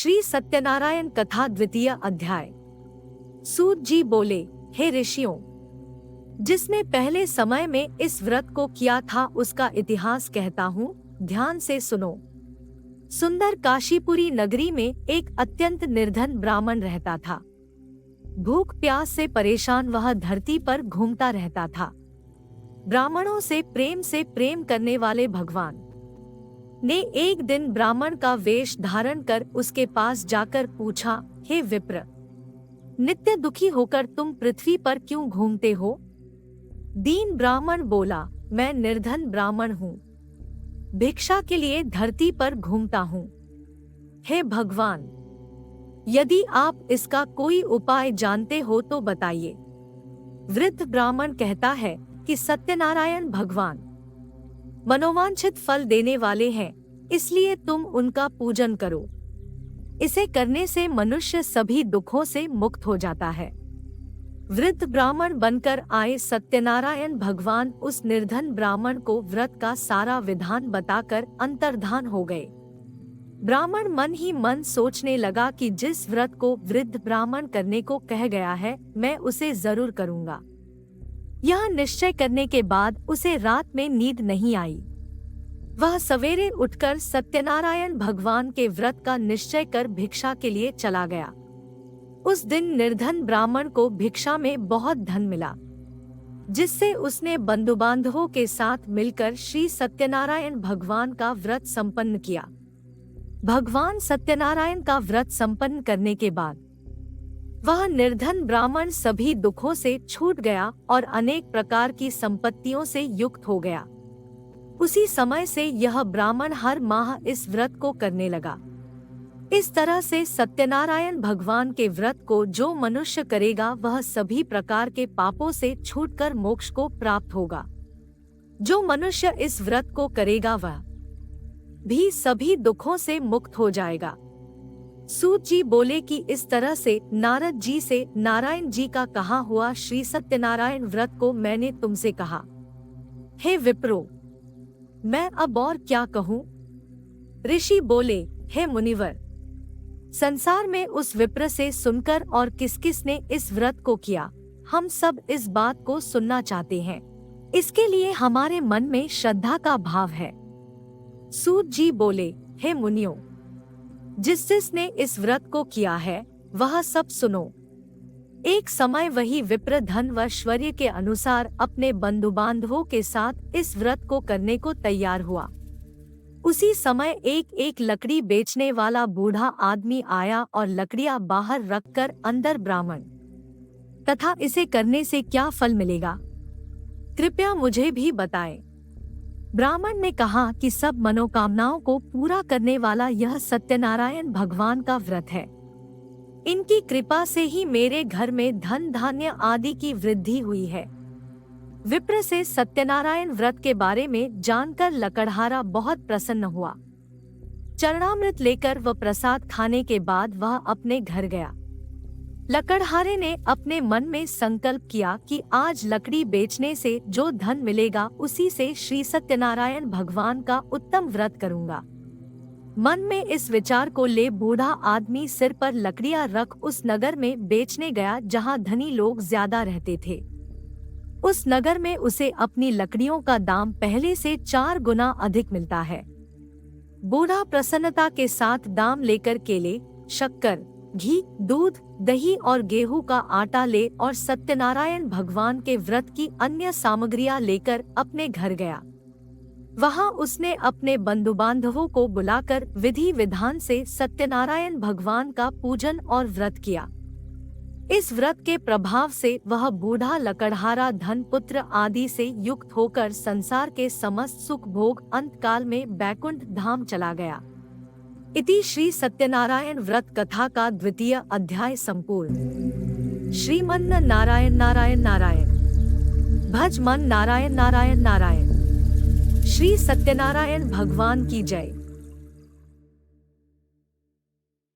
श्री सत्यनारायण कथा द्वितीय अध्याय। सूत जी बोले, हे ऋषियों, जिसने पहले समय में इस व्रत को किया था उसका इतिहास कहता हूँ, ध्यान से सुनो। सुंदर काशीपुरी नगरी में एक अत्यंत निर्धन ब्राह्मण रहता था। भूख प्यास से परेशान वह धरती पर घूमता रहता था। ब्राह्मणों से प्रेम करने वाले भगवान ने एक दिन ब्राह्मण का वेश धारण कर उसके पास जाकर पूछा, हे विप्र, नित्य दुखी होकर तुम पृथ्वी पर क्यों घूमते हो? दीन ब्राह्मण बोला, मैं निर्धन ब्राह्मण हूँ, भिक्षा के लिए धरती पर घूमता हूँ। हे भगवान, यदि आप इसका कोई उपाय जानते हो तो बताइए। वृद्ध ब्राह्मण कहता है कि सत्यनारायण भगवान मनोवांछित फल देने वाले हैं, इसलिए तुम उनका पूजन करो। इसे करने से मनुष्य सभी दुखों से मुक्त हो जाता है। वृद्ध ब्राह्मण बनकर आए सत्यनारायण भगवान उस निर्धन ब्राह्मण को व्रत का सारा विधान बताकर अंतर्धान हो गए। ब्राह्मण मन ही मन सोचने लगा कि जिस व्रत को वृद्ध ब्राह्मण करने को कह गया है, मैं उसे जरूर करूंगा। यह निश्चय करने के बाद उसे रात में नींद नहीं आई। वह सवेरे उठकर सत्यनारायण भगवान के व्रत का निश्चय कर भिक्षा के लिए चला गया। उस दिन निर्धन ब्राह्मण को भिक्षा में बहुत धन मिला, जिससे उसने बंधु बांधवों के साथ मिलकर श्री सत्यनारायण भगवान का व्रत संपन्न किया। भगवान सत्यनारायण का व्रत संपन्न करने के बाद वह निर्धन ब्राह्मण सभी दुखों से छूट गया और अनेक प्रकार की संपत्तियों से युक्त हो गया। उसी समय से यह ब्राह्मण हर माह इस व्रत को करने लगा। इस तरह से सत्यनारायण भगवान के व्रत को जो मनुष्य करेगा वह सभी प्रकार के पापों से छूटकर मोक्ष को प्राप्त होगा। जो मनुष्य इस व्रत को करेगा वह भी सभी दुखों से मुक्त हो जाएगा। सूत जी बोले कि इस तरह से नारद जी से नारायण जी का कहा हुआ श्री सत्यनारायण व्रत को मैंने तुमसे कहा। हे विप्रो, मैं अब और क्या कहूँ? ऋषि बोले, हे मुनिवर, संसार में उस विप्र से सुनकर और किस किस ने इस व्रत को किया, हम सब इस बात को सुनना चाहते हैं। इसके लिए हमारे मन में श्रद्धा का भाव है। सूत जी बोले, हे मुनियों, जिसने इस व्रत को किया है वह सब सुनो। एक समय वही विप्र धन व ऐश्वर्य के अनुसार अपने बंधु बांधवों के साथ इस व्रत को करने को तैयार हुआ। उसी समय एक लकड़ी बेचने वाला बूढ़ा आदमी आया और लकड़ियां बाहर रखकर अंदर ब्राह्मण तथा इसे करने से क्या फल मिलेगा, कृपया मुझे भी बताएं। ब्राह्मण ने कहा कि सब मनोकामनाओं को पूरा करने वाला यह सत्यनारायण भगवान का व्रत है। इनकी कृपा से ही मेरे घर में धन धान्य आदि की वृद्धि हुई है। विप्र से सत्यनारायण व्रत के बारे में जानकर लकड़हारा बहुत प्रसन्न हुआ। चरणामृत लेकर व प्रसाद खाने के बाद वह अपने घर गया। लकड़हारे ने अपने मन में संकल्प किया कि आज लकड़ी बेचने से जो धन मिलेगा उसी से श्री सत्यनारायण भगवान का उत्तम व्रत करूंगा। मन में इस विचार को ले बूढ़ा आदमी सिर पर लकड़ियां रख उस नगर में बेचने गया जहां धनी लोग ज्यादा रहते थे। उस नगर में उसे अपनी लकड़ियों का दाम पहले से 4 गुना अधिक मिलता है। बूढ़ा प्रसन्नता के साथ दाम लेकर केले, शक्कर, घी, दूध, दही और गेहूं का आटा ले और सत्यनारायण भगवान के व्रत की अन्य सामग्रियां लेकर अपने घर गया। वहां उसने अपने बंधु बांधवों को बुलाकर विधि विधान से सत्यनारायण भगवान का पूजन और व्रत किया। इस व्रत के प्रभाव से वह बूढ़ा लकड़हारा धन पुत्र आदि से युक्त होकर संसार के समस्त सुख भोग अंतकाल में बैकुंठ धाम चला गया। इति श्री सत्यनारायण व्रत कथा का द्वितीय अध्याय संपूर्ण। श्रीमन्न नारायण नारायण नारायण, भज मन नारायण नारायण नारायण। श्री सत्यनारायण भगवान की जय।